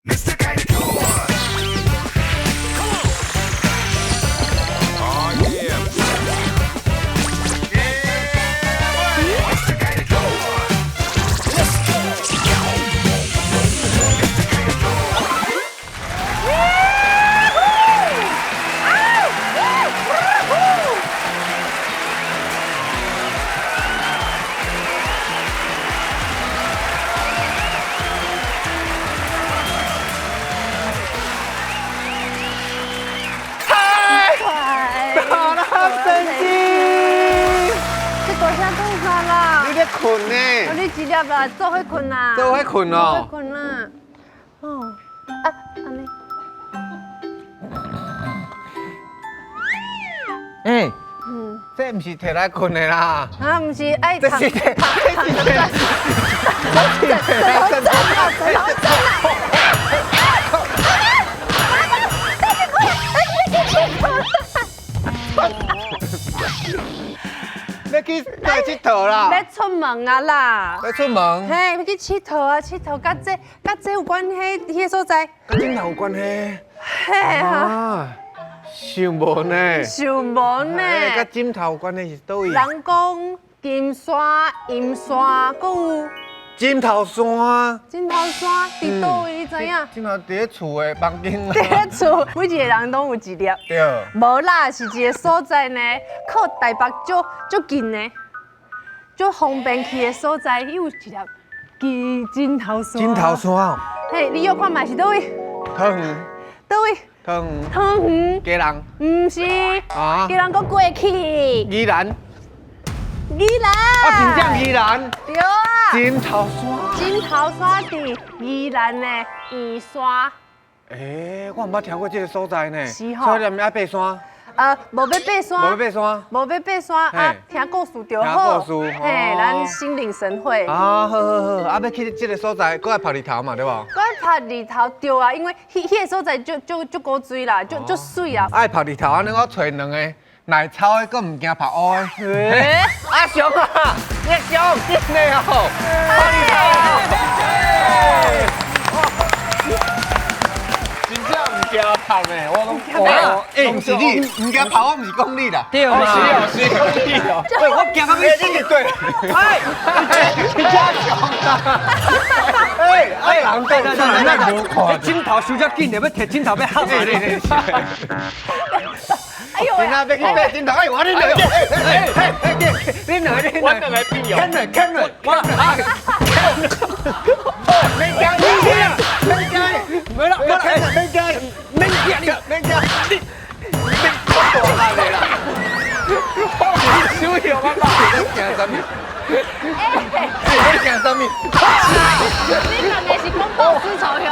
Mr. Kinda Cool. Oh yeah. Yeah. Mr. Kinda Cool. Let's go. Mr. Kinda Cool.好了，神经！这大声讲啥啦？你在困呢？你几粒啦？做伙困啦？做伙困做伙哦。困啦。哦，安尼。哎，嗯，这不是摕来困的啦，啊，唔是爱这是摕要去哪佚佗啦？要出门啊啦！要出门，嘿，要去佚佗啊，佚佗甲这有关系，迄个所在。跟镜头有关系。嘿啊，啊，想无呢？想无呢？甲枕头有关系是倒位？人讲金山、银山，搁有枕头山。金头山伫倒位，你知影？枕头伫咧厝的房间啦。伫咧厝，每一个人拢有一粒。对。无啦，是一个所在呢，靠台北足近呢，足方便去的所在，有一粒金头山。枕头山哦。嘿，你要看嘛是倒位？汤圆。倒位？汤圆。汤圆？家人。唔是，啊叫人搁过去。宜兰。宜兰。啊，真正宜兰。对啊。枕头山。金头山伫宜兰的圆山。诶，我毋捌听过这个所在呢。是吼所以咱们爱爬山，无要爬山。无要爬山。无要爬山啊嘿，听故事就好。听故事嘿，哦咱心领神会。啊，好好好，啊，要去这个所在，搁爱晒日头嘛，对无？我拍日头对啊，因为迄个所在足古水啦，足水啊。爱晒日头，安尼我找两个耐操的，搁唔惊晒乌的。诶阿雄啊，你雄，你哦，晒日头。真正唔惊晒的，我讲，唔是你，唔惊晒，我唔是讲你啦。对嘛？是讲你哦。喂，我惊到你死对。哎，你家雄啊！哎，人讲咱无看。枕头收遮紧的，要摕枕头要合埋你。哎呦喂！你那要去爬枕头，哎，我你两个，你两个，我两个边有？Cameron，我啊，没惊，没惊，没了，没惊，没惊，没惊，我大你啦！小友，我爸，你惊什么？你惊什么？你两个是公报私仇呀？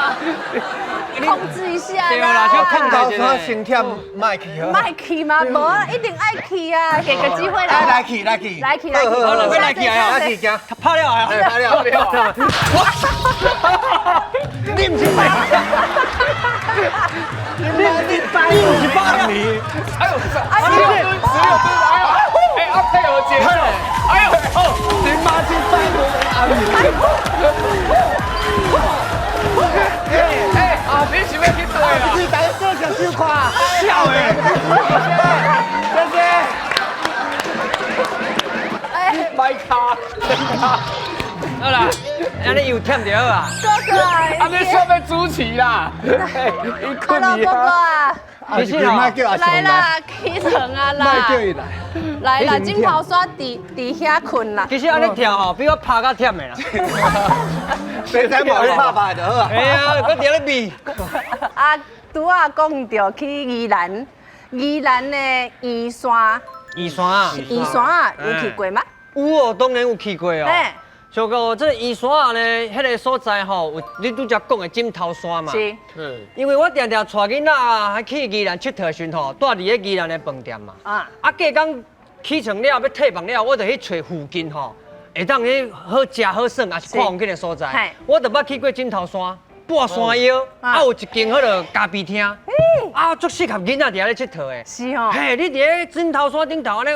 控制一下对啦，就控到制他心跳麦去好。卖去吗？无啊，一定爱去啊！给个机会啦。来去，来去，来去来去，好了，来去啊！来去，惊。拍了啊！拍了，你唔是白，你不是白你，哎呦，16吨，哎，阿佩有姐，哎呦，你妈是白哎，啊，你是要去对啦？你大家做小手夸，笑诶，谢谢。哎，麦卡，好啦，安尼又忝着啊！哥哥啊，啊，你上面主持啦，你困 Hello 哥哥啊，其实哦，来啦，起床啊啦，来啦，枕头山伫遐困啦。其实安尼跳吼，比我拍较忝的啦。谁才冇你拍拍就好啊？哎呀，我伫咧比。啊，拄啊讲到去宜兰的圆山，宜山啊，圆山啊，有去过吗？有哦，当然有去过哦。嘿，像个这宜山啊呢，迄个所在吼，有你拄则讲的枕头山嘛。是。因为我常常带囡仔啊，还去宜兰佚佗时吼，住伫咧宜兰的饭店嘛。啊，啊，隔天起床了，要退房了，我就去找附近吼，会当去好食好耍，也是看风景的所在嘿。我就捌去过枕头山，半山腰，啊有一间迄个咖啡厅，啊足适合囡仔伫遐咧佚佗的。是哦。嘿，你伫咧枕头山顶头安尼，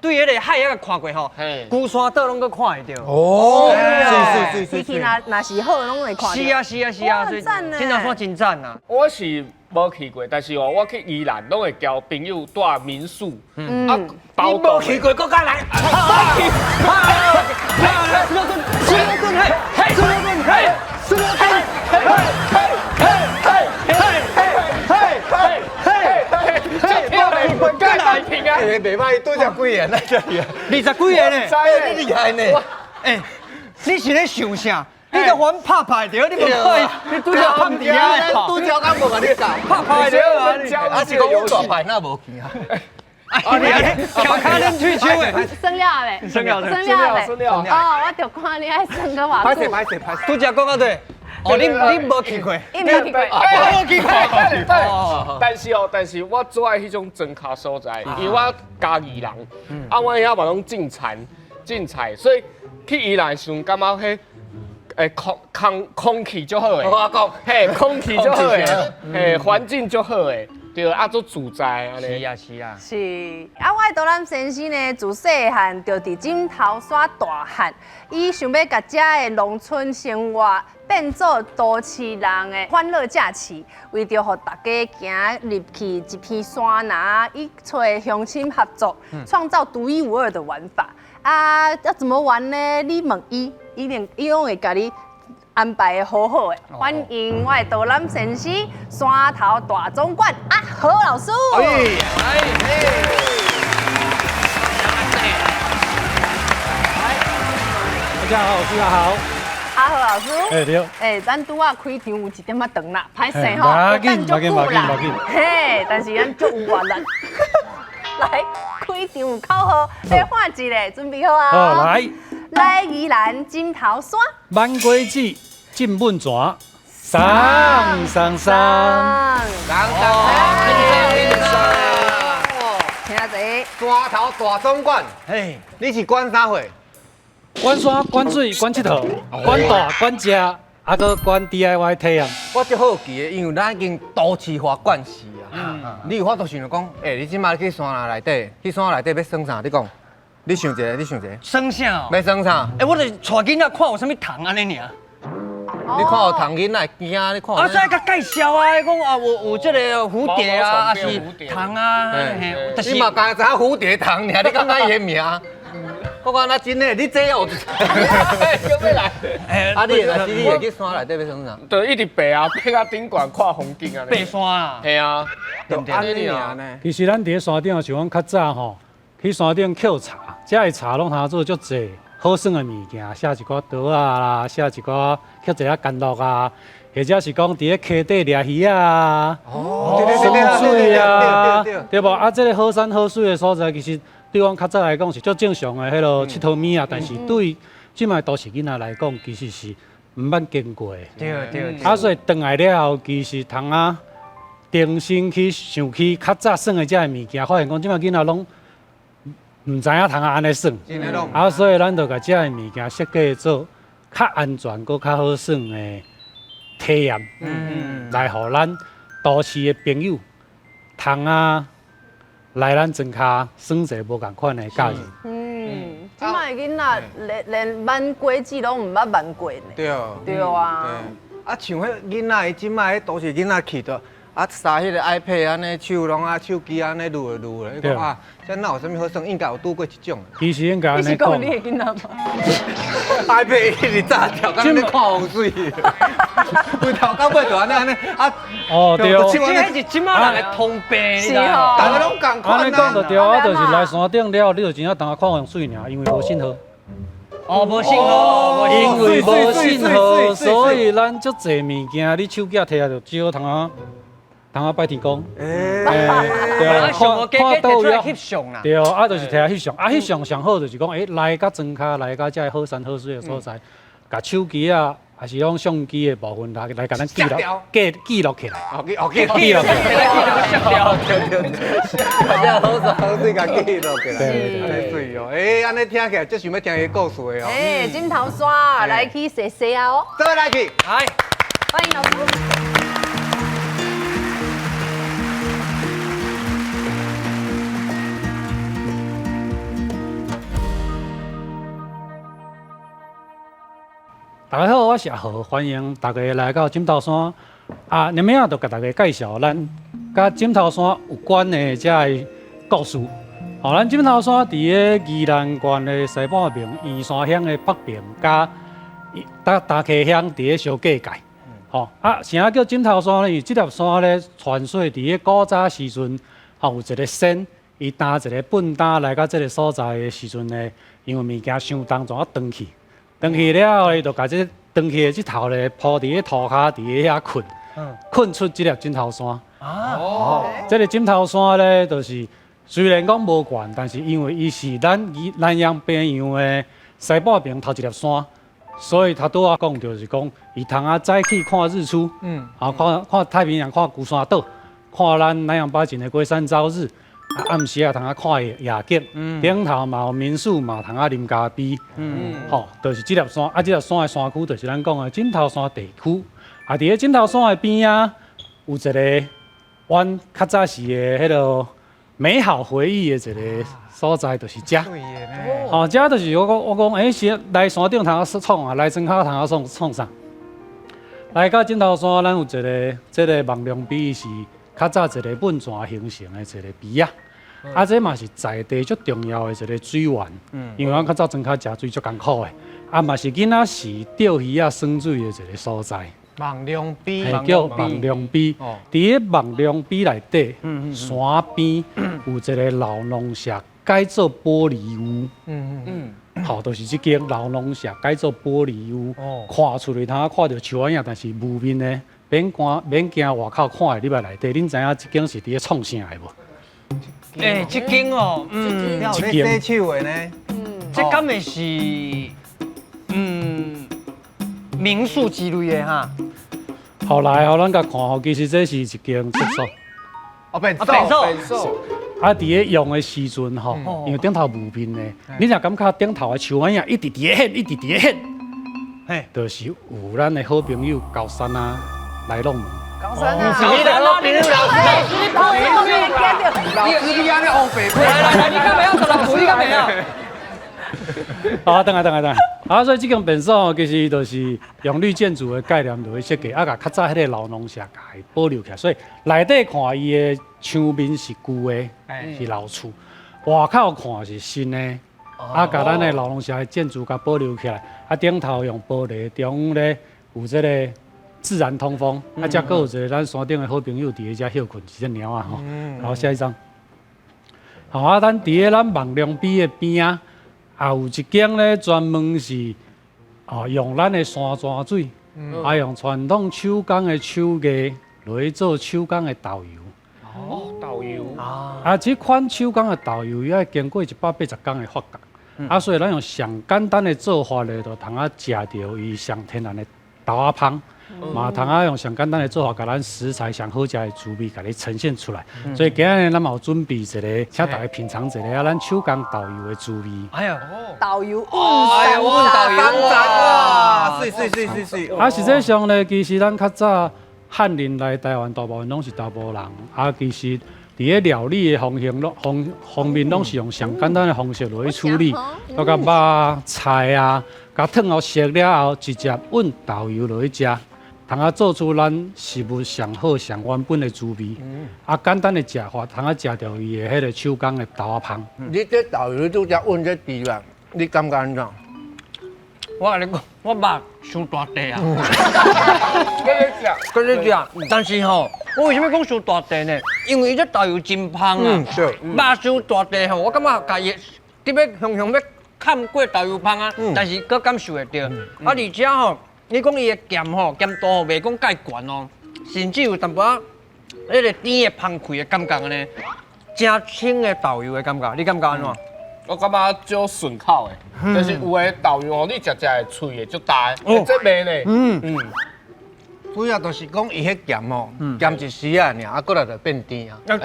对迄个海遐个看过吼，龟山岛拢搁看会到。哦，天气若是好，拢会看到。是啊，所以金头山真赞呐。我是无去过，但是哦，我去宜兰拢会交朋友住民宿，啊，包栋。去过国家来，袂歹，拄只几元啊？ 20几个呢？你厉害呢！哎，你是咧想啥？你甲阮拍拍着，你无看，你拄着碰伫遐，拄只敢无甲你教，拍拍着啊！啊是讲我大牌那无去啊？啊，你跳卡恁退休诶？生了未？生了哦，我就看你爱生个偌久。歹势，拄只讲到对。哦，你无去过？伊没去过。我去过。但是我最爱迄种真卡所在，因为我家己人，啊，我遐嘛拢种菜，所以去宜兰时感觉迄。空气就好诶，我讲，嘿，空气就好诶，嘿，环境就好诶，对，啊，做自在安尼。是啊。是，啊，我的导览先生呢，自细汉就伫枕头山大汉，伊想要甲遮的农村生活变做都市人的欢乐假期，为着互大家行入去一片山林，伊找乡亲合作，创造独一无二的玩法。啊，要怎么玩呢？你问伊，伊拢会甲你安排的好好的。欢迎我的导览先生，山头大总管啊，何老师。大家好，我是阿豪。阿何老师，哎对，咱拄啊开场有一点仔长啦，歹势吼，要紧嘿，但是咱足有缘啦。来，开场有口号，来换一个，准备好啊？好来，来宜兰金头山，万龟子进本泉，上。听下子，山头大总管，嘿，你是管啥会？管山、管水、管佚佗，管大、管食，啊个管 DIY 体验。我就好奇的，因为咱已经都市化惯势啊。你有法度想着讲，你即摆去山内底，去山内底要耍啥？你讲，你想一个，生啥？要耍啥？我就带囡仔看有啥物糖安尼尔。你看有糖囡仔惊，你看。啊，再甲介绍啊，讲啊有这个蝴蝶啊，还是糖啊，但是你嘛刚知影蝴蝶糖，你敢知伊个名？我讲那真的，你这有，叫咩来？啊，你会去山内底要耍啥？就一直爬啊，爬到顶悬看风景啊。爬山啊，系啊，就安尼尔呢。其实咱伫山顶像阮较早吼，去山顶捡茶，遮的茶拢通做足济好耍的物件，写一寡刀啊啦，写一寡捡一下干酪啊，或者是讲伫咧溪底掠鱼啊，耍水啊，对无？啊，这个好山好水的所在，其实对阮较早来讲是足正常的迄落佚佗物啊，但是对即卖都市囡仔来讲，其实是毋捌经过的。对。啊，所以转来了后，其实通啊，重新去想起较早耍的遮个物件，发现讲即卖囡仔拢毋知影通安尼耍。啊，所以咱就甲遮个物件设计做较安全、搁较好耍的体验，来互咱都市的朋友通啊来咱庄卡耍一个无共款的假日。即摆囡仔连万龟子拢毋捌万过呢。对。对啊。啊，像迄囡仔，伊即摆都是囡仔去着，啊，撒迄个 iPad 安尼，手机安尼撸的，你讲啊，这哪有啥物好耍？应该有拄过一种。其实应该安尼你是讲讲。你的囡仔吗？ iPad 一直炸掉，敢咧看风水，规头到尾就安尼啊。哦对。这是即马人的通病，你知道？大家拢共款安尼讲就对啊，就是来山顶了，你就真正当下看风水尔，因为无信号。哦，无信号，因为无信号，所以咱足侪物件，你手机摕来就只好通啊拜天公。对啊，看到要翕相啦。对啊，就是摕来翕相，啊翕相上好就是讲，来到庄卡，来到遮好山好水的所在，甲手机啊，还是讲相机的部分来甲咱记录起来。记录起来。大家好山好水甲记录起来。对。安尼水哦，安尼听起来就想要听伊故事的哦。枕头山来去踅踅啊哦。倒来去。来，欢迎老师。大家好，我是阿豪，欢迎大家来到枕头山。啊，下面啊，就甲大家介绍咱甲枕头山有关的这个故事。咱枕头山伫个宜兰县的西半边、宜山乡的北边，甲大溪乡伫个小隔界。啥叫枕头山呢？因为这条山咧，传说伫个古早时阵，有一个仙，伊担一个粪担来到这个所在的时阵呢，因为物件伤重，就要断去。断去了后，伊就把这断去的这头咧铺伫个土骹，伫个遐困，困出这粒枕头山。这个枕头山咧，就是虽然讲无悬，但是因为伊是南洋边洋的西半边头一粒山。所以他拄仔讲就是讲，伊通啊早起看日出，看太平洋，看孤山岛，看咱南洋八景的龟山朝日，暗时啊通啊看夜景，顶头嘛有民宿嘛通啊啉咖啡，就是这粒山，这粒山的山区就是咱讲的枕头山地区，伫个枕头山的边啊有一个阮较早时的迄个美好回忆的一个所在，就是遮。遮就是我讲，是来山顶通啊创啊，来庄口通啊创啥？来到枕头山，咱有一个这个望龙碑是较早一个本泉形成的一个碑啊。这嘛是在地最重要的一个水源。因为阮较早庄口食水足艰苦的，嘛是囡仔是钓鱼啊、耍水的一个所在。望龙碑，叫望龙碑。伫个望龙碑内底，山边有一个老农舍改做玻璃屋。就是这间老农舍改做玻璃屋。看出去，看到树仔影，但是雾面呢，免惊外口看的入来内底。恁知影这间是伫个创啥的无？这间哦，这间洗手的呢？这敢会是民宿之类的哈？后来咱甲看，其实这是一间厕所。便所。伫个用的时阵因为顶头雾面呢，你若感觉顶头的树仔影一直伫个显，一直伫个显，就是有咱的好朋友高山啊来弄门。高山啊！你的好朋友老师，你安尼往北坡，来，你干嘛要找老师？你干嘛要？等下。所以这间便所其实就是用绿建筑的概念来设计，甲较早迄个老农舍甲伊保留起来。所以内底看伊的墙面是旧的，是老厝；外口看是新的，甲咱的老农舍的建筑甲保留起来。顶头用玻璃，中咧有这个自然通风。才阁有一个咱山顶的好朋友伫咧遮休困，是只鸟啊吼。然后下一张。咱伫个咱望龙碑的边啊。有一间咧，专门是用咱的山泉水，用传统手工的手艺来做手工的豆油。豆油这款手工的豆油要经过180天的发酵，所以咱用上简单的做法咧，就通食到伊上天然的豆仔香。嘛，通用上简单的做法，甲咱食材上好食的滋味，甲你呈现出来。所以今日咱嘛有准备一个，请大家品尝一个咱手工豆油的滋味。导游，问导游哇，水。实际上呢，其实咱较早汉人来台湾大部分拢是东部人，其实伫个料理的方面拢是用上简单的方式来处理，甲肉菜啊，甲烫好熟了后，直接运豆油落去食。通做出咱食物上好、上原本的滋味。简单的食法，通食到伊的迄个手工的豆仔香。你这豆油拄则运这猪肉，你感觉安怎？我跟你讲，我肉伤大块啊。跟你讲，但是我为什么讲伤大块呢？因为这豆油真香啊。对。肉伤大块我感觉家己特别向要看过豆油香啊，但是佫感受会到。而且你讲伊的咸咸度袂讲介悬哦，甚至有淡薄仔迄个甜的香气的感觉呢，真清的豆油的感觉，你感觉安怎？我感觉少顺口的，就是有的豆油你食会脆的足大，这味呢，主要就是讲伊迄咸咸一时啊，过来就变甜啊。对，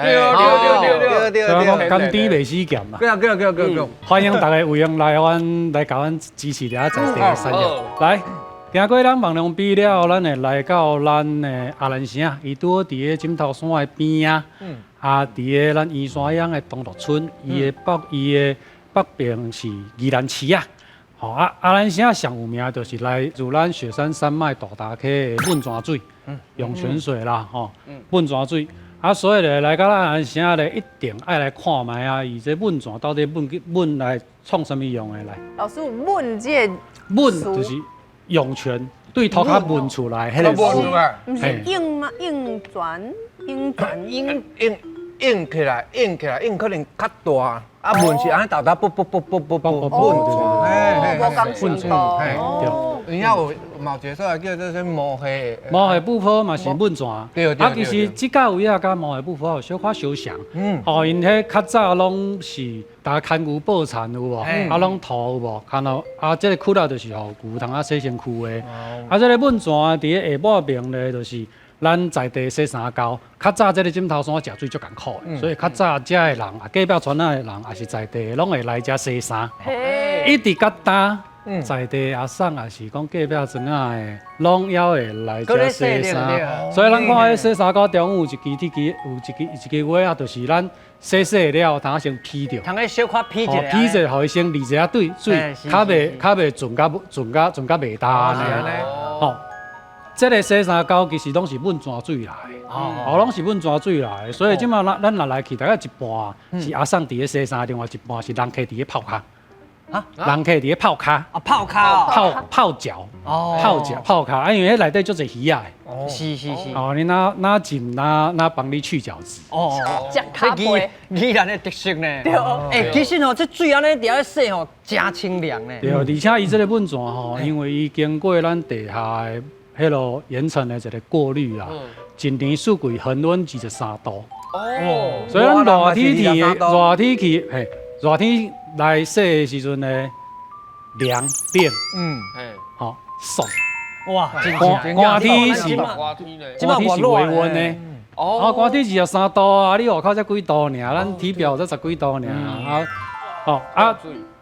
甘甜袂死咸啦。对。欢迎大家有空来甲阮支持下在地的产业。来，经过咱望龙碑了后，咱会来到咱的阿兰城，伊拄好伫个枕头山的边啊。伫个咱宜山乡的东乐村，伊的北边是宜兰市啊。吼咱现在上有名就是来自咱雪山山脉大闸溪的问泉水，涌泉水啦，吼，问泉水。所以咧来到咱现在咧，一定爱来看卖啊！伊这问泉到底问来创什么用的来？老师，问这问就是涌泉，对头壳问出来，迄个字。不是硬吗？硬转，硬起来，硬可能较大，问是安尼豆不问哦，无讲清楚。对。人家有毛节说叫做毛黑，毛血不破嘛是问泉，对。其实即个位啊，甲毛血不破有小可相像。因迄较早拢是打牵牛抱蚕有无？拢土有无？看到这个窟窿就是互牛通洗身躯的。这个问泉伫咧下半边咧，就是咱在地洗衫膏。较早这个枕头山食水足艰苦的，所以较早遮的人，隔壁村仔的人，也是在地拢会来遮洗衫。一直到打。在地阿婶也是讲隔壁庄仔的，拢也会来遮洗衫。所以咱看迄洗衫膏中有一支话啊，就是咱洗了，通先劈掉。通个小可劈一下。劈者，互伊先离一下水，较袂浸甲袂干安尼。吼，这个洗衫膏其实拢是问泉水来的，拢是问泉水来的。所以即马咱若来去，大概一半是阿婶伫咧洗衫，另外一半是人客伫咧泡脚。人客伫咧泡脚，泡脚，泡脚，因为迄内底足侪鱼啊。是。你哪浸哪帮你去角质。食咖啡，宜兰的特色呢。对。其实这水安尼伫遐洗真清凉呢。对，而且伊这个问泉因为伊经过咱地下的迄落岩层的一个过滤啦，一年四季恒温23度。所以咱热天来洗的时阵呢，凉变，爽。哇，寒天是微温的，寒天23度啊，你外口才几度尔，咱体表才10几度尔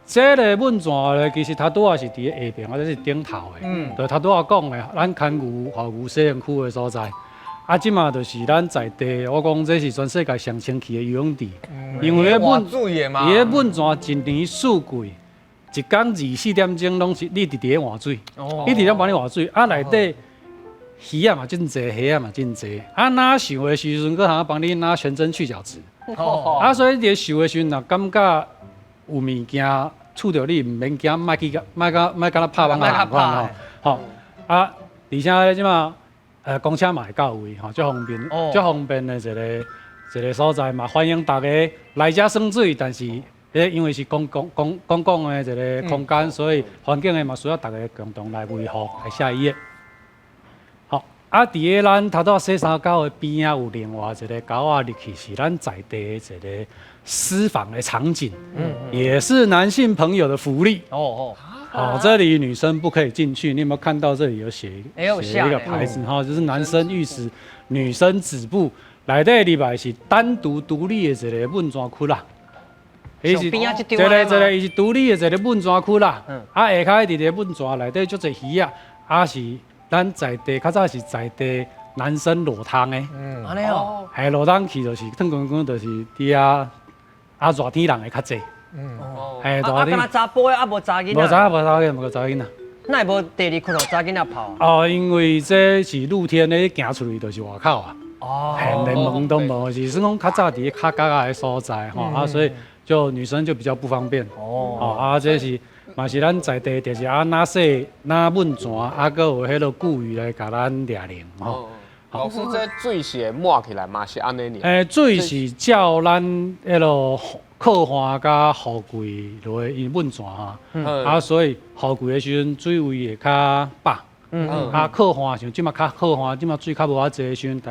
这个问泉咧，其实它拄啊是伫下边或者是顶头的，就他拄啊讲的，咱牵牛、牛洗身躯的所在。即马就是咱在地，我讲这是全世界上清气的游泳池，因为伊问泉一年四季，一天24点钟拢是你伫咧换水，一直咧帮你换水，内底鱼啊嘛真济，虾啊嘛真济，哪想的时阵，佮通帮你拿全身去角质，所以伫想的时阵，若感觉有物件触到你，唔免惊，莫甲咱拍网啊款吼，而且即马。公车嘛会到位，足方便，足方便的一个所在嘛，欢迎大家来遮耍水。但是，因为是公共的一个空间，所以环境的嘛需要大家共同来维护、来下伊的。好，伫个咱头拄洗衫膏的边啊，有另外一个沟啊入去，是咱在地的一个私房的场景，也是男性朋友的福利。这里女生不可以进去。你有没有看到这里有写一个牌子？就是男生浴室、女生止步。内底里边是单独独立的一个问泉区啦。伊是伊是独立的一个问泉区啦。下骹伫个问泉内底足侪鱼啊，是咱在地较早是在地男生落汤的。安尼哦。落汤去就是汤滚滚，就是伫热天人会较济。敢若查甫的无查囡仔。无查囡仔。那会无第二窟查囡仔泡？因为这是露天的，行出去就是外口啊。连门都无，是讲较早伫较角的所在所以就女生就比较不方便。这是嘛是咱在地，就是哪洗哪问泉，搁有迄落固鱼来甲咱掠灵老师，这水是抹起来嘛是安尼呢？水是照咱迄落。靠岸甲雨季落去问泉所以雨季的时阵水位会较饱，靠岸像即马靠岸，即马水较无遐济的时阵，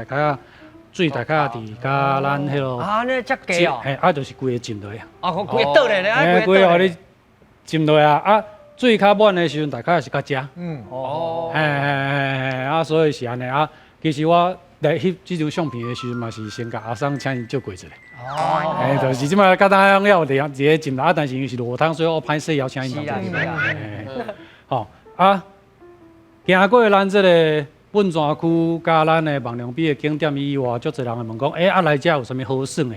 水大概伫甲咱迄落那遮低哦，就是规个浸落啊。规个倒咧，规个互你浸落水较满的时阵，大概是较遮。所以是安尼其实我来翕这张相片的时阵嘛，是先甲阿桑请伊照过一下。就是即摆，甲咱乡要伫个浸啦，但是因为是落汤，所以我歹势邀请伊来做。行过咱这个问泉区，甲咱的望龙比的景点以外，足侪人会问讲，来遮有啥物好耍的？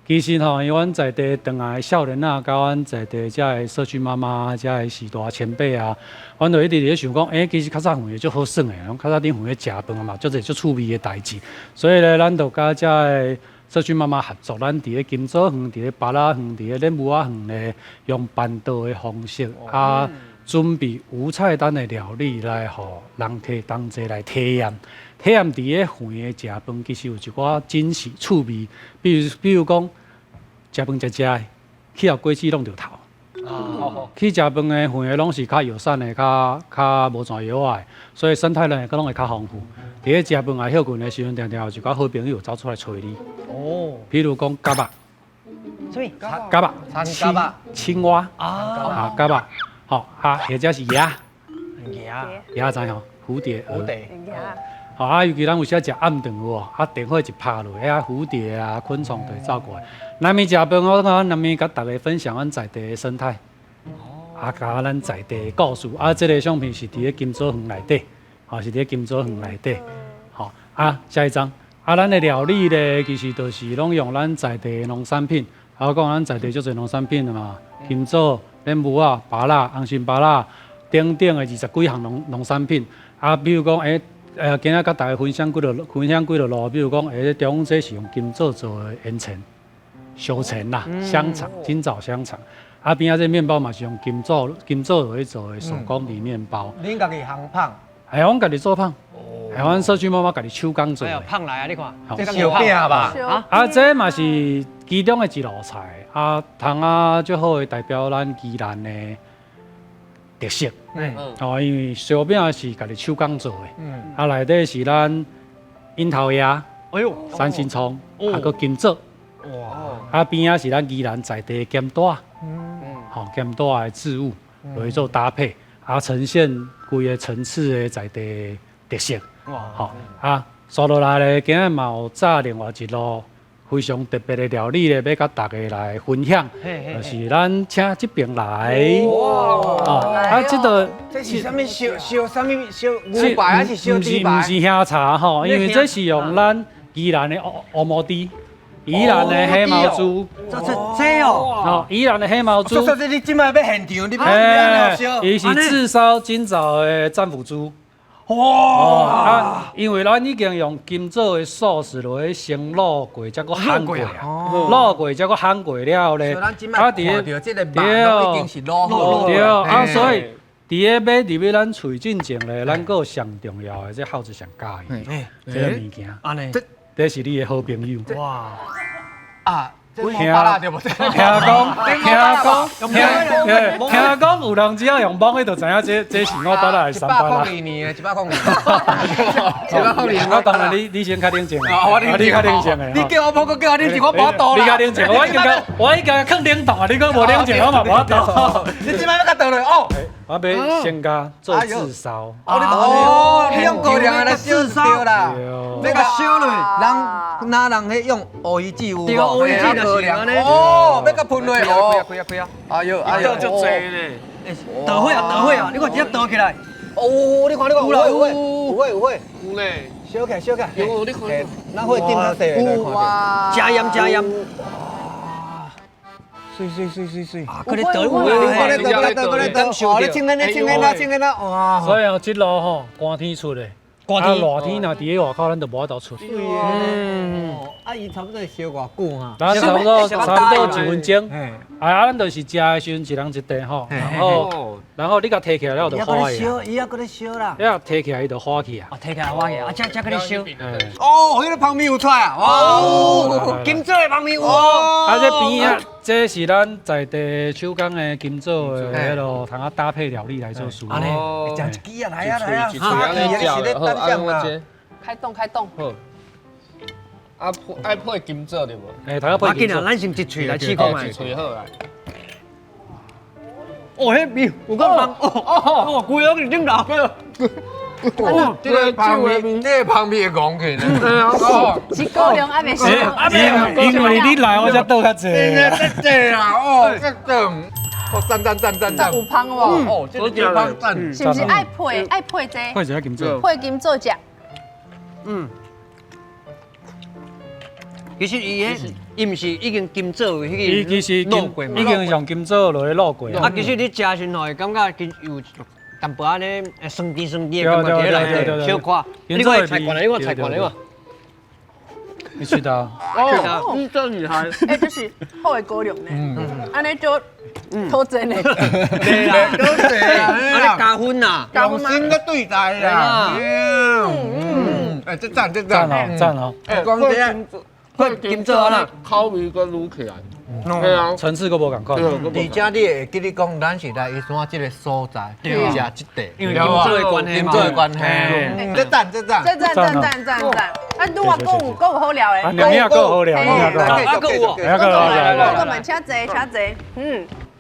其实吼，因为阮在地当来的少年啊，甲阮在地遮的社区妈妈、遮的时大前辈啊，阮就一直咧想讲，其实较早远的足好耍的，较早恁远的食饭嘛，足侪足趣味的代志。所以咧，咱就甲遮的社区妈妈合作，咱伫咧金枣园、伫咧巴拉园、伫咧莲雾仔园咧，用办道的方式准备无菜单的料理来互人同齐来体验。体验伫咧园的食饭，其实有一寡惊喜趣味，比如讲食饭的，去后果子弄着头。去食饭的园的拢是较友善的，较无全药的，所以生态呢个拢会较丰富。伫咧食饭也休困的时阵，常常有一寡好朋友走出来找你。比如讲蛤蟆，蛤蟆，青蛙蛤蟆，或者是鸭知吼，蝴蝶。尤其咱有时食暗顿有无？电火一拍落，蝴蝶啊、昆虫就会走过来。南面食饭，我讲南面甲大家分享阮在地的生态，甲咱在地的故事。这个相片是伫咧金枣园内底，是伫咧金枣园内底。下一张，咱的料理咧，其实就是拢用咱在地的农产品。我讲咱在地足侪农产品的嘛，金枣、莲雾啊、芭乐、红心芭乐，等等的20几项农产品。比如讲今仔甲大家分享几落路，比如讲中午这是用金枣做的烟肠、烧肠啦、香肠、金枣香肠。边仔这面包嘛是用金枣去做的手工米面包。恁家己烘胖？阮家己做胖。阮社区妈妈家己手工做的。胖来啊！你看，这小饼吧？这嘛是其中的一道菜。汤最好的代表咱宜兰的特色。因为烧饼是家己手工做的。内底是咱樱桃叶、三星葱，还有金枣。边仔是咱宜兰在地的咸带，咸带的植物来做搭配，呈现规个层次的在地特色。刷落来咧，今日嘛有炸另外一路非常特别的料理咧，要甲大家来分享，就是咱请这边来。这是啥物烧啥物烧牛排还是烧猪排？不是香茶吼，因为这是用咱宜兰的乌毛猪。宜兰的黑毛猪，宜兰的黑毛猪。说你今摆要现场，你要烧。伊是炙烧今早的战斧猪。因为咱已经用金枣的素食落去先卤过，才搁烘过卤过才搁烘过了后咧，对，这个肉已经是卤好对，所以伫个买入去咱喙进前咧，咱搁有上重要的这耗子上加的这个物件，这是你的好朋友。听讲有人只要用网，伊就知影这是我巴拉的三巴拉。102年102当然你先较冷静你较冷静的。你叫我摸个叫我冷静，我无倒啦。你较冷静，我已经放冷冻啊，你搁无冷静，我嘛无倒。你即摆要甲倒落哦。我要先甲做炙烧。你用高粱来烧烧啦，要甲烧落，人迄用乌鱼子有。乌鱼子就是安尼。要甲喷落哦。开啊！哎呦，就多咧。倒火啊！你看直接倒起来。你看，有火。有咧。烧起来。有，你看。咱火点较细。哇！加盐。水。可能倒火啊！你清烟啦！哇！所以这路吼寒天出的。热天若伫咧外口，咱就无法度出。伊差不多烧偌久哈？咱差不多1分钟。咱就是食的时阵一人一地吼，然后你甲摕起来了就火去。伊还搁咧烧啦。你摕起来伊就火去啊。摕起来火去啊！才搁咧烧。迄个旁边有出来啊！金枣的旁边有。这边啊，这是咱在地手工的金枣的迄落，通搭配料理来做使用。食一支啊，来啊！开动。爱配金枣对无？通配金枣。咱先一喙来试看卖。一喙好啊。迄味有够香规个顶头。这个旁边的讲起呢。是高粱还没烧。因为你来，我才倒较济。这啊，这等。赞。有香无？这个香赞。是不是爱配这？配一下金枣。配金枣酱。其實伊唔是已經金做迄伊其實個落過嘛已。經用金做落去落過啊，其實你食時陣會感覺佢有淡薄仔咧酸甜酸甜的感覺喺內底，小可。你看菜館，你看菜館，你看。你知道？哦，你真厲害。哎，这是好的高粱呢，安尼就偷真的，對啦，都對啦，啊，你加分啦。用心的对待啦。哎，这赞这讚赞。哦讚哦，光这佢金做啦，口味佮擼起來。係啊，層次個無共款。而且你會記你講，咱是來伊山這個所在，食即地，因為金做的關係嘛。金做的關係。這讚這讚。讚！啊，拄啊，夠有好料的，啊，兩樣夠好料，兩樣夠好。啊，夠有。兩個來我們請坐，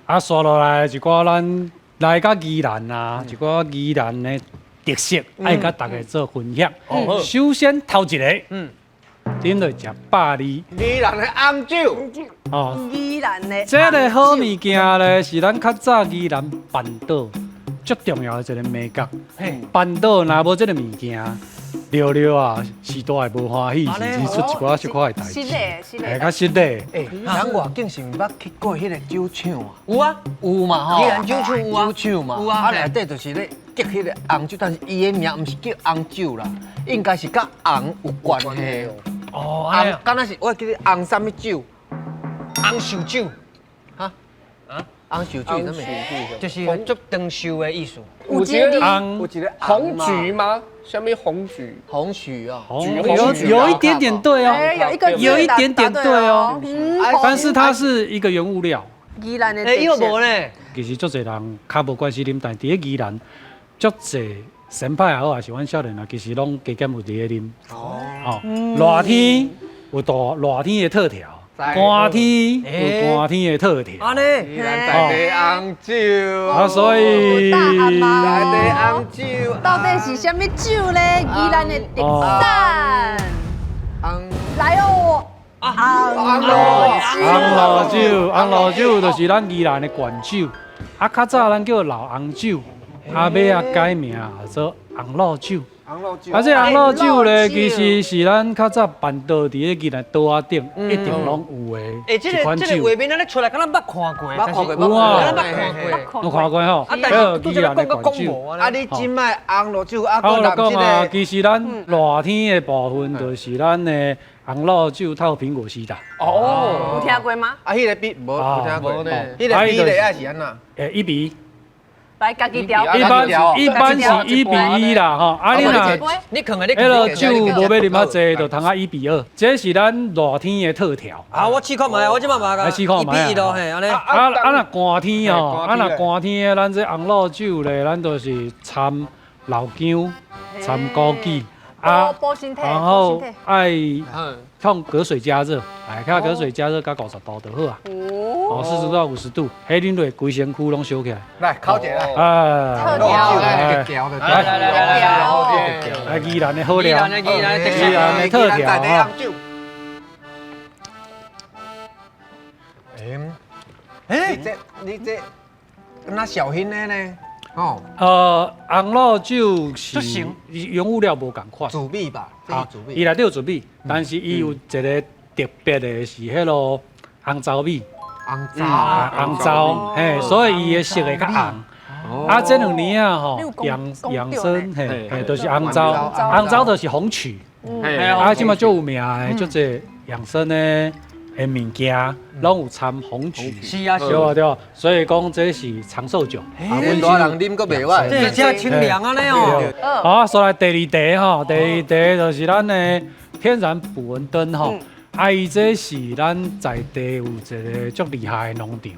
啊，刷落來一寡咱來甲宜蘭啊，一寡宜蘭的特色，愛甲大家做分享。首先頭一個，點就食百里。宜蘭的紅酒，哦，宜蘭的，這個好物件咧，是咱較早宜蘭半島最重要的一個美角。半島若無這個物件，聊聊啊，時代會無歡喜，甚至出一寡小可的代志。係較實的。咱外景是毋捌去過迄個酒廠啊？有啊，有嘛吼？宜蘭酒廠有啊酒廠嘛。有啊啊，內底就是咧結迄個紅酒，但是伊的名毋是叫紅酒啦，應該是甲紅有關係。哦，紅，敢若是我記得紅啥物酒？紅燒酒，哈？紅燒酒是啥物？就是足長壽的意思。有一個紅有一個紅橘嗎？什麼紅橘？紅曲啊。有一點點對哦，有一點點對哦，但是它是一個原物料。宜蘭的，哎，有無呢？其實足濟人較無關係啉，但係伫宜蘭足濟先派也好，也是阮少年啊，其實攏加減有伫咧啉。哦，熱天有熱天的特調，寒天有寒天的特調。安尼，宜蘭在地紅酒。啊，所以大漢嘛在地紅酒。到底是什麼酒呢？宜蘭的特產，紅來哦，紅羅酒就是咱宜蘭的原酒，啊，較早咱叫老紅酒，後尾啊改名做紅羅酒。啊，這紅羅酒咧，其實是咱較早辦道伫咧宜蘭島仔頂一定攏有哎，的一款酒。畫面咱出來，敢若捌看過，但是有啊敢若捌看過。有看過吼，啊，但是都這個講個講無啊，你即擺紅羅酒啊，我就個南講啊，這個。其實咱熱天的部分就是咱的紅羅酒透蘋果西打。哦，有聽過嗎？啊，迄個比無有聽過無呢迄個比例愛是安怎？ 1比1，來家己調，一般是1比1啦吼。啊，你若你可能你迄個酒無要啉較濟，就通啊1比2。這是咱熱天的特調。啊，我試看賣，我即擺買個，來試看賣啊1比1咯，嘿，安尼。若寒天吼，寒天的咱這紅羅酒咧，咱都是摻老薑、摻枸杞保身體，然後愛用隔水加熱，看隔水加熱到50度就好啊。哦，40度到50度，迄恁落規身軀攏燒起來。來烤一下來。哎，特調來，調的。來宜蘭的好料，宜蘭的宜蘭的特調啊。你這那小型的呢？哦，紅羅酒是原物料無共款，主米吧，這是主米。伊內底有主米，但是伊有一個特別的是迄落紅糟米。紅糟，嘿，所以伊的色會較紅。啊，這兩年啊吼，養生嘿，就是紅糟，紅糟就是紅曲。啊，即馬最有名的，就這養生的物件，攏有摻紅曲。是啊，對啊對啊，所以講這是長壽酒。阮大人啉個袂歹。這是清涼安尼哦。好，所來第二題吼，第二題就是咱的天然捕蚊燈吼。啊，伊這是咱在地有一個足厲害的農場。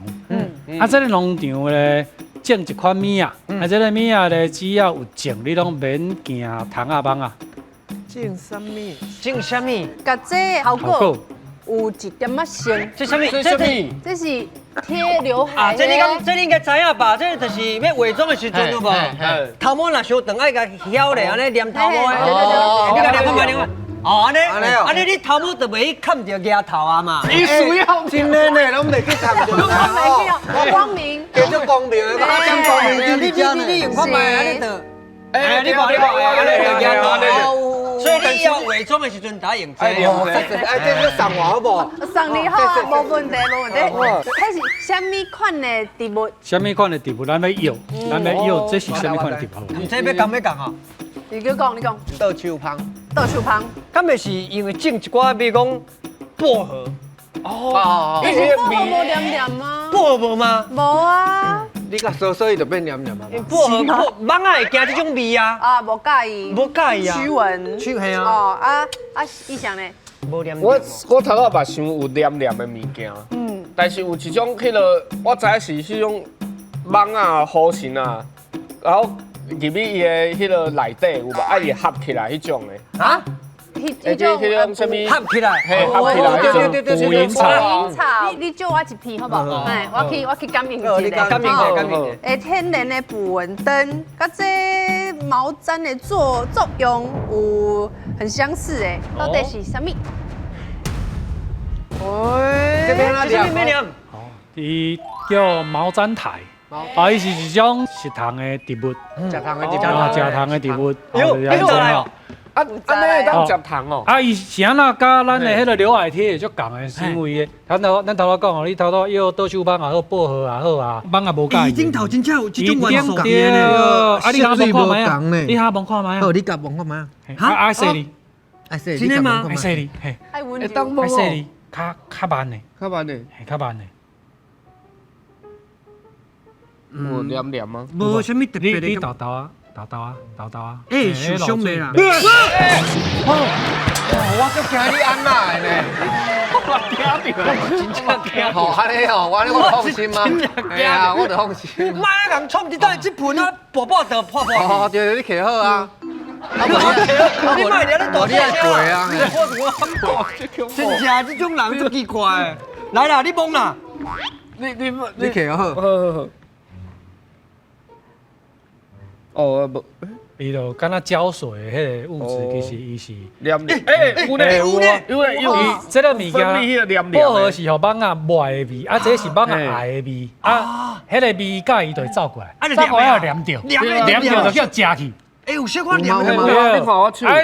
啊，這個農場咧種一款米啊，啊，這個米啊咧只要有種，你攏免驚蟲啊蠓啊。種什麼？種什麼？甲這效果有一點仔像，這什麼？這什麼？這是貼劉海啊，這你應該知影吧？這就是要化妝的時陣有無？頭毛若傷長，愛甲翹咧，安尼黏頭毛的。你甲黏看賣黏看。哦，安尼你頭毛就袂去冚着額頭啊嘛。伊需要真的呢，攏袂去參着。我光明，叫做光明的，我講光明你用看賣，安尼就，你看，安尼就額頭。所以你要伪装的时阵打用这个。哎，这个上完好不好？送你好啊，无问题，无问题。迄是什么款的植物？什么款的植物？咱要药，咱要药，这是什么款的植物？唔知要讲啊？你讲，你讲。倒手芳。倒手芳。敢咪是因为种一寡，比如讲薄荷。哦，你是薄荷无黏黏吗？薄荷无吗？无啊。你甲所以就变黏黏啊。薄荷蠓仔会惊这种味啊？啊，无介意。无介意啊？驱蚊。驱蚊啊？哦以上呢？无黏。我头仔嘛想有黏黏的物件，但是有一种迄个我知是迄种蠓啊、虎蟳啊，然后入去伊的迄个内底有无？啊，伊合起来迄种的。啊？迄种什么？合起来，嘿，合起来迄种捕蝇草。你借我一片好不好？哎，我去感应一下。你感应。诶，天然的捕蚊灯，甲这毛毡的作用有很相似诶，到底是什么？这边那这是咩念？伊叫毛毡苔，啊，伊是一种食糖的植物，食糖的食糖的植物。安尼会当食糖哦。啊，伊是安那甲咱的迄个刘海贴就共的，是因为咱头仔讲哦，你头仔要倒手芳也好，薄荷也好啊，蠓也无介意。顶头真正有这种元素。对，啊，你下摸看卖啊？你下摸看卖啊？好，你甲摸看卖啊？爱说你，爱说真的吗？爱说你，嘿，爱温柔。爱说你，较慢的，较慢的，嘿，较慢的。有黏黏吗？无什么特别的。你豆豆啊？哎，受伤未啦？我足惊你安那的呢。我听着，真正听。好，安尼哦，我放心吗？哎呀，我就放心。妈呀，人冲一袋这盆啊，薄薄的破破。哦，对，你徛好啊。你卖了你大你过啊！真正这种人足奇怪。来啦，你摸啦。你徛好。哦，无，伊就敢若胶水的迄个物质，其实伊是黏黏。哎，有呢，伊这个物分泌迄个件，黏黏。薄荷是互蠓仔坏的味，啊，这是蠓仔爱的味，啊，迄个味甲伊就会走过来，走过来要黏着，黏着就叫食去。哎，有小可黏的。你看我手。啊，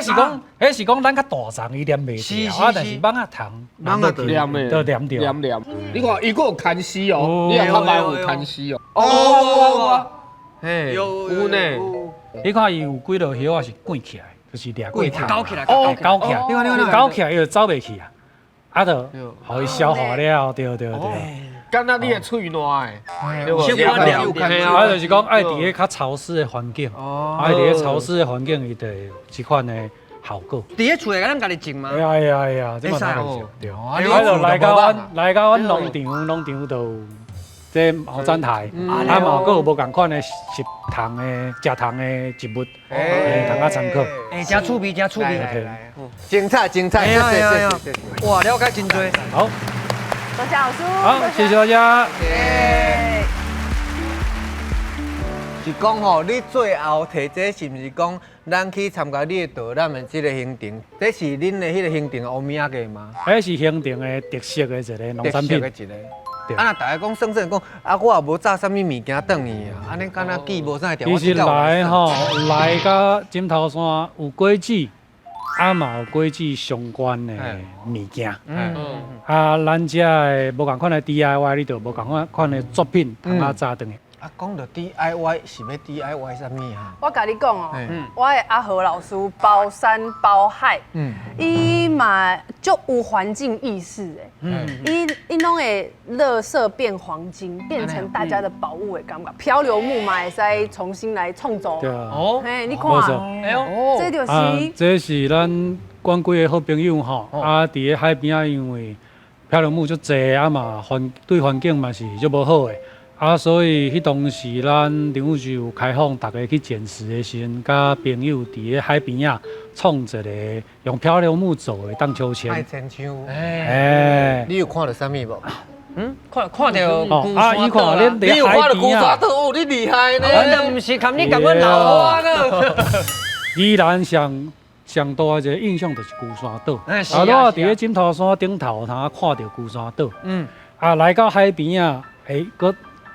迄是讲咱较大丛伊黏袂着，啊，但是蠓仔糖黏的，就黏着。黏黏。你看，伊个有牵丝哦，你也看买有牵丝哦。哦。嘿，有呢。你看伊有几落叶啊是卷起来，就是掠过去，高起来，哦，高起来，你高起来伊就走袂去啊，啊，就互伊消化了，对。敢若你的喙烂的，对无？啊，就是讲爱伫个较潮湿的环境，爱伫个潮湿的环境，伊就有即款的效果。伫咧厝内咱家己种吗？哎呀，这嘛太好笑，对。啊，就来到阮农场就有这毛毡苔，啊嘛，佫有无共款的食糖的、食糖的植物，通较参考。哎，真趣味，真趣味。精彩，谢谢。哇，了解真多。好，多谢老师。好，谢谢大家。是讲吼，你最后提这是毋是讲咱去参加你的导览的这个行程？这是恁的迄个行程的欧米亚个吗？迄是行程的特色的一个农产品。啊，那大家讲算讲，啊，我也无炸啥物物件转去啊，安尼敢若记无啥条。其实来吼，来到金头山有果子，啊嘛有果子相关的物件。啊，咱遮的无共款的 DIY， 你就无共款的作品通啊炸转去。啊，讲到 DIY 是要 DIY 啥物啊？我甲你讲哦，我的阿和老师包山包海，伊嘛足有环境意识诶，伊拢会垃圾变黄金，变成大家的宝物的感觉。漂流木嘛会使重新来创造。对啊。哦，嘿，你看，哎呦，这就是这是咱管几个好朋友吼，啊，伫个海边啊，因为漂流木足济啊嘛，对环境嘛是足无好诶。啊，所以迄当时咱林务局有开放，大家去捡拾的时阵，甲朋友伫个海边啊，创一个用漂流木做的荡秋千。爱千秋，哎，你有看到啥物无？看到哦，啊，伊看恁你有看到古海边啊，沙岛，哦，你厉害呢！我都毋是看你甲阮老花呢。依然上大一个印象就是孤山岛。啊，我伫个金头山顶头，通看到孤山岛。啊，来到海边啊，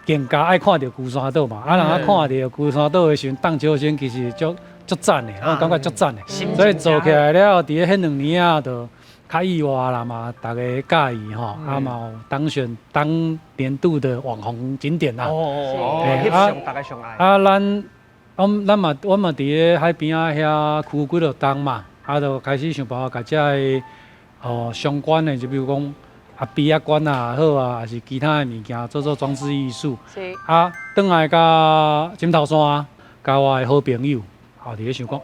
更加爱看到孤山岛嘛。啊，人看到孤山岛的时阵，荡秋千其实足足赞的，我感觉足赞的。所以做起来了，伫迄2年啊，就较意外啦嘛，大家介意吼，啊嘛有当选当年度的网红景点啦。哦，嘿翕相大家上爱。啊，我嘛伫咧海边啊遐区几落冬嘛，啊就开始想办法，甲遮个相关的，就比如讲壁啊馆啊好啊，还是其他的物件做装置艺术。是。啊，转来甲枕头山，甲我的好朋友，伫咧想讲，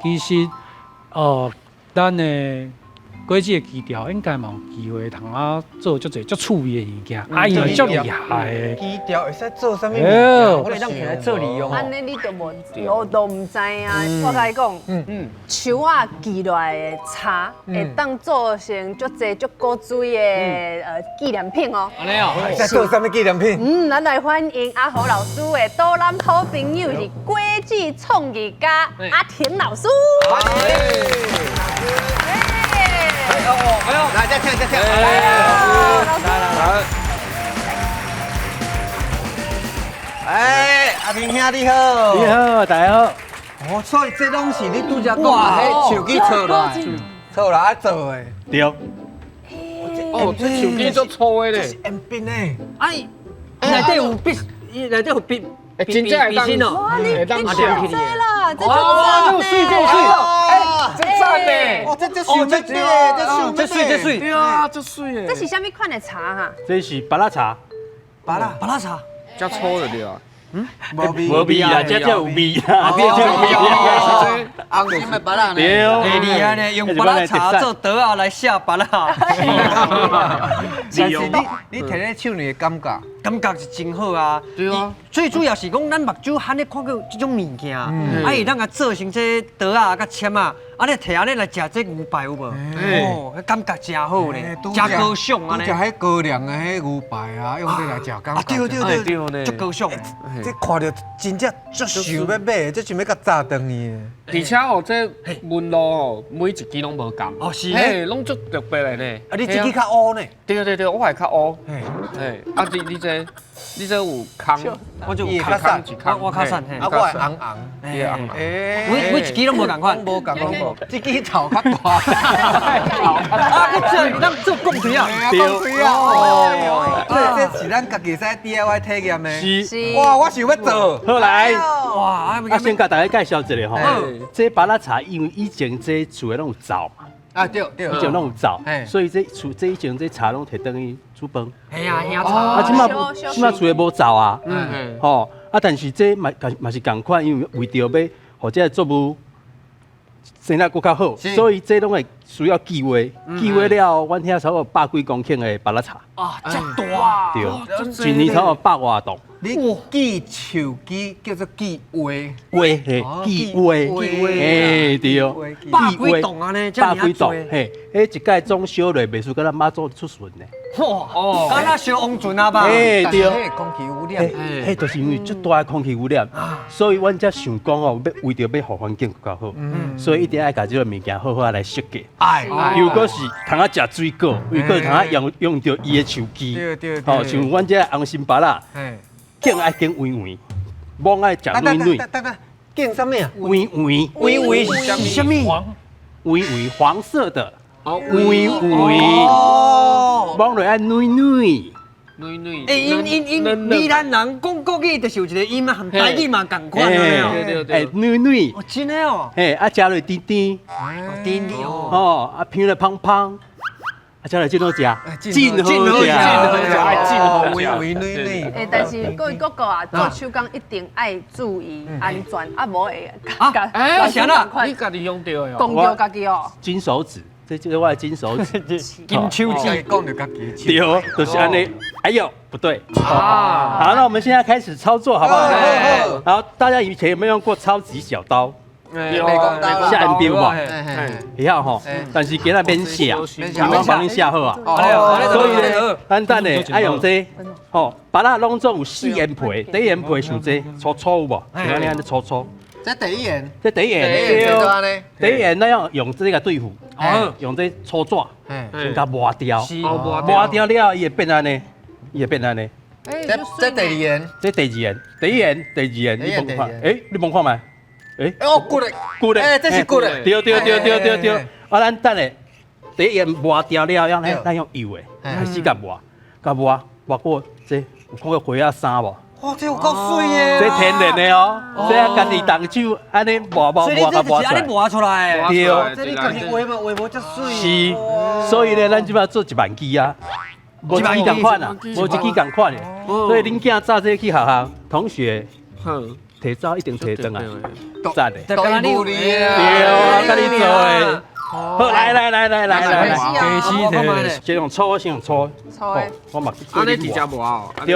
其实咱的国际的基调应该嘛有机会通做足侪足趣味的物件，伊嘛足厉害的。低调会使做啥物？我哋当起来做利用安尼你都唔知啊！我甲你讲，树啊寄落来的茶，会当做成足侪足古水的纪念品哦。安尼哦，会使做啥物纪念品？咱来欢迎阿豪老师的多南好朋友是国际创意家阿田老师。来再跳。阿平兄你好。你好，大家好。哦，所以这拢是你拄则讲迄手机错来做的。对。哦，这手机足粗的咧。M 边的。哎，内底有笔，内底有笔，真正会当哇，你会当你写。这啦，这哦，就水，这赞呢。哦，这水，这水。对啊，这水诶。这是啥物款的茶哈？这是巴拉茶，巴拉茶，较粗的对啊。无味啊，这有味啊，红心的巴拉呢？对，很厉害呢，用巴拉茶做刀啊来下巴拉。但是你摕咧手里的感觉，感觉是真好啊。对啊，最主要是讲咱目睭罕咧看到这种物件，会当甲做成这刀啊、甲签啊，你摕安尼来食这牛排有无？哦，感觉真好咧，真高尚啊你食迄高粱的迄牛排啊，用这来食感觉。对，足高尚。这看着真正足想要买，这想要甲炸断去。而且哦，这纹路哦，每一支拢无共。哦，是嘿，拢足特别的呢。啊，你这支较乌呢？对，我还较乌。嘿，嘿，啊，你这有空，我就有较散我较散嘿。啊，我系红。你红。每一支拢无共款，无共，这支头较大。啊，这咱做贡腿啊，贡腿啊！哦，这是咱家己使 DIY 体验的。是。哇，我想要做。好来，哇，先甲大家介绍一下吼。这巴拉茶因为以前这厝的拢有灶嘛，啊对，以前拢有灶嘿，所以这以前这茶拢摕等于煮饭。系啊，啊，茶。即马厝的无灶啊，嗯，吼啊，但是这嘛是共款，因为为着要或者作物生产更较好，所以这拢会需要计划，计划了，阮遐差不多100几公顷的巴拉茶，啊，这大。对，一年差不多100外栋。你记手机叫做记话，嘿，计划，嘿，对，100几栋啊呢，这100几栋，嘿，嘿，迄一届总烧落，袂输，甲咱妈祖出巡呢。哇，敢若烧王船啊吧？嘿，对，空气污染，迄就是因为足大的空气污染，所以阮才想讲哦，要为着要互环境更较好，所以一定爱甲这个物件好好来设计。如果是通啊食水果，如果通啊用着伊的手机，哦，像阮这红心巴拉，茎爱茎圆圆，芒爱食软软，见什么啊？圆圆是什么？圆圆黄色的，哦，圆圆，芒落爱软软。因闽南人讲国语就是有一个音嘛，和台语嘛共款的。对，软软，哦，真的哦。嘿，啊，食落甜甜，甜甜哦。哦，啊，片落胖胖，啊，食落真好食，真好食，真好食，微软。但是各位哥哥啊，做手工一定爱注意安全，啊，无会啊，行啦，你家己用到的哦。讲着家己哦。金手指，这个我的金手指，金手指。讲着家己。对，就是安尼。哎呦，不对。好，那我们现在开始操作，好不好？好，大家以前有没有用过超级小刀？下 N 标嘛，会晓吼，但是今仔免下，我帮你下好啊。所以呢，咱等下爱用这，吼，把它拢总有4眼皮，第一眼皮像这粗粗有无？你看你看这粗粗，这第一眼，这第一眼，第一眼那要用这个对付，用这粗纸，先甲磨掉，磨掉了，伊会变安尼，伊会变安尼。这第二眼，这第二眼，第一眼，你望看，你望看没？哦，骨嘞，骨嘞，哎，这是骨嘞，对。啊，咱等下第一磨掉了，咱用油的开始甲磨过这有看过花啊衫无？哇，这有够水耶！这天然的哦，这家己动手安尼磨所以你这就是安尼磨出来的。对，这你家己画嘛，画无遮水。是，所以呢，咱即摆做1万支啊，无一支共款啊，无一支共款的。所以恁囝早这去学校，同学，提早一定提转来，赞的。都跟你有对啊，跟你做的。好，来，给西的，先用搓，我嘛。安尼直接磨哦。对，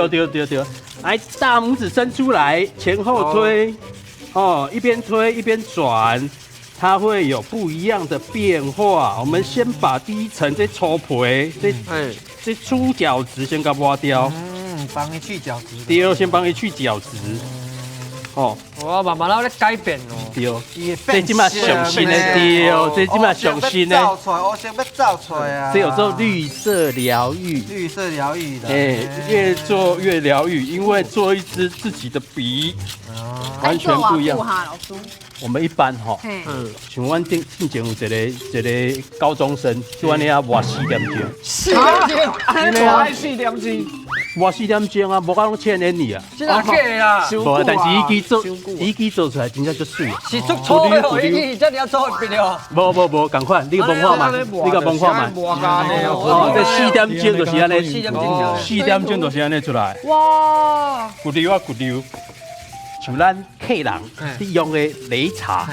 来，大拇指伸出来，前后推，一边推一边转，它会有不一样的变化。我们先把第一层这粗皮，这粗角质先给它挖掉。帮你去角质。对，先帮你去角质。我慢慢在改变哦。对，这即马上新的对，这即马上新的。造出来，我想要造出来啊。这有做绿色疗愈。绿色疗愈的。越做越疗愈，因为做一支自己的笔，完全不一样。我们一般像阮进前有一个高中生，就安尼啊磨4点钟。安尼做4点钟。磨4点钟啊，无讲拢1000年里啊。真的假啦？无，但是伊支做出来真正足水。是足粗的哦，伊这你要做别的。无，赶快，你个文化嘛，这4点钟就是安尼，4点钟就是安尼出来。哇！骨溜，像咱客人你用的擂茶。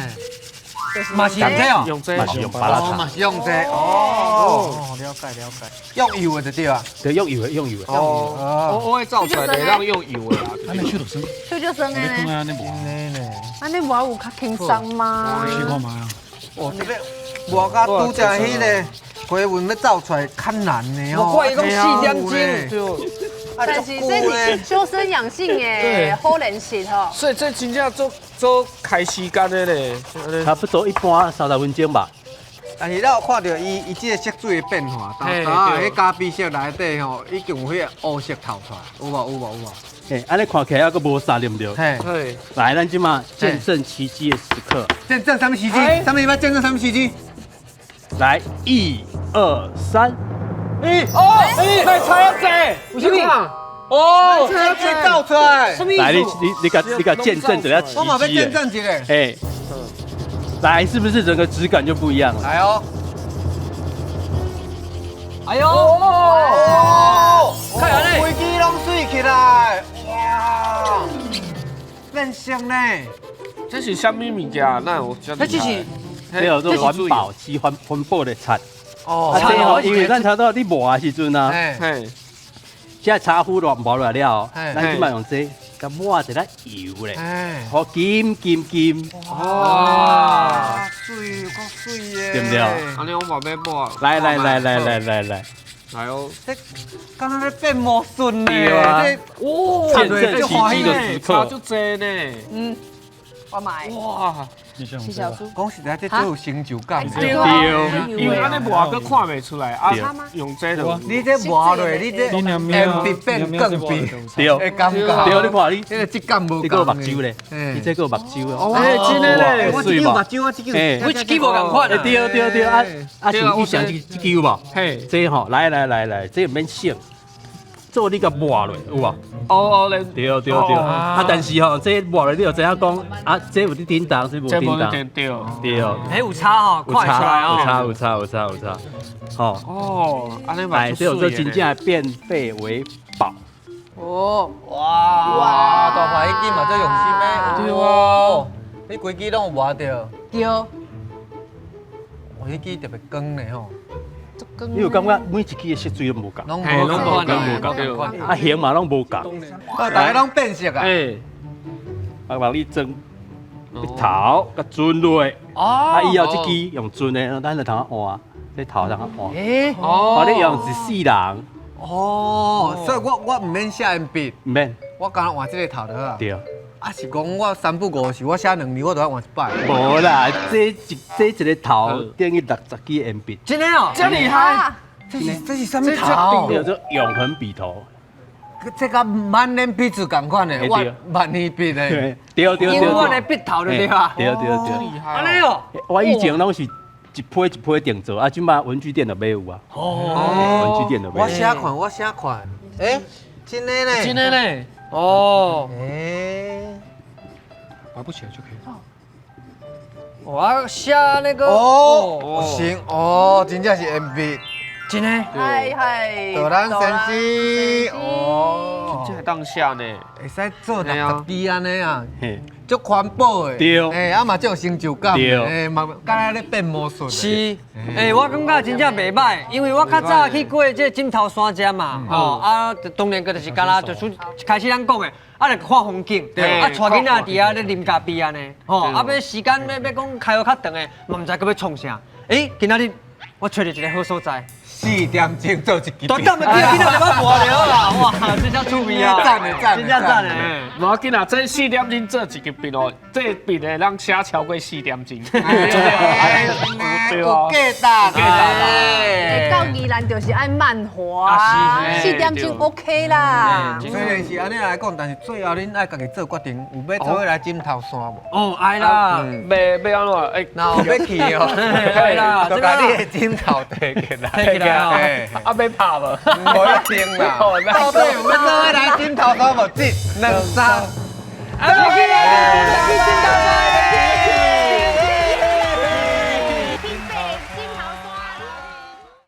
嘛是用这哦，用这，嘛是用巴拉茶，嘛是用这了解。用油的就对啊，对，用油的。我会造出来的，让用油的啦。安尼手就生，手就生你看呢，安尼磨，安尼磨有较轻松吗？试看嘛。哦，这个磨甲拄只迄个花纹要造出来较难的哦。我怪伊讲4点钟。但是这是修身养性的好练习吼。所以这真正做开时间的咧，差不多一般30分钟吧。但是咱有看到伊这个色水的变化，迄咖啡色内底吼，已经有迄个乌色透出来，有无？安尼看起来还阁无啥对不对？嘿，来，咱即马见证奇迹的时刻。见证什么奇迹？什么要见证什么奇迹？来，1、2、3。来猜要这，有啥物？哦，这个造出来。来，你甲见证这个奇迹。我嘛要见证一个。来，是不是整个质感就不一样了？来哦。哎呦！看安尼，规支拢水起来，哇，变色呢。这是什么物件？那有这这就是这有做环保漆环保的漆。哦，这吼，因为咱查到你磨的时阵啊，嘿，现在茶壶磨落来了，嘿咱即摆用这甲抹一下油咧，好金。哇，水有够水耶，对不对？安尼我嘛要抹。来，来哦，这刚刚在变魔术呢，对啊这哦，见证奇迹的时刻。差就这呢，我买。哇，是小猪。讲实在，这最有成就感。对啊，因为安尼磨佫看袂出来啊，用这就。你这磨落，你这你鉛笔变更笔，对，会感觉。对，你看你，这个质感无你个目睭咧，你这个目睭哦，真的咧，我这个目睭，我这个，我一支无共款啊。对，像你像这支无？嘿，这吼，来，这免色，做你个磨落有无？哦咧，对，但是吼，这磨落你就知影讲啊，这有啲叮当，这无叮当，对，哎，有差吼，看得出来哦。有差，吼。哦，安尼嘛哎，这有做真正变废为宝。哦，哇，大牌迄支嘛做用心的，对哦，你规支拢有磨着，对，哦，迄支特别光的吼。你有感觉每一支的色水都无共，拢无共，啊形嘛拢无共，大家拢变色啊！帮你蒸，你头甲准落，以后这支用准的，咱就通换，这头通换。你用是4人，所以我唔免写鉛笔，唔免，我刚换这个头就好。对。啊是讲我3不5时，我写2年我就要换一摆。无啦，这一个头等于60支鉛笔，真的哦，这厉害，这是什么头？叫做永恒笔头。这个万年笔字同款的，万年笔的。对，英文的笔头对吧？对。厉害安尼哦，我以前拢是一批一批定做，啊，即摆文具店就买有啊。文具店就买。我写款，哎，真的呢？真的呢？哦，哎，划不起来就可以。我要下那个行哦，真正是 MV，真的。嗨，导览先生，哦，这当下呢？会使做60支安尼啊，嘿，足环保的。对哎，啊嘛，足有成就感。对哎，嘛，敢若咧变魔术。是，我感觉真正袂歹，因为我较早去过这金头山遮嘛，啊，当然个就是敢若就是开始咱讲的，啊，来看风景，啊，带囡仔伫遐咧啉咖啡安尼，啊，要时间要讲开学较长的，嘛唔知佮要创啥。今仔日我找到一个好所在。4点钟做一支。大胆的，今仔日我无聊啦，哇，真正趣味啊，赞真正赞的。无要紧啊，这4点钟做一个笔哦，这笔的让写超过4点钟。有价值，到宜兰就是爱慢活，4点钟 OK 啦。虽然是安尼来讲，但是最后恁爱家己做决定，有要做来金头山无？哦，爱啦，要安怎？哎，那有要去哦，爱啦，就把你的金头摕起来，哦，啊，要拍无？无一定啦。到底有要做来金头山无？1、2、3，啊，去金头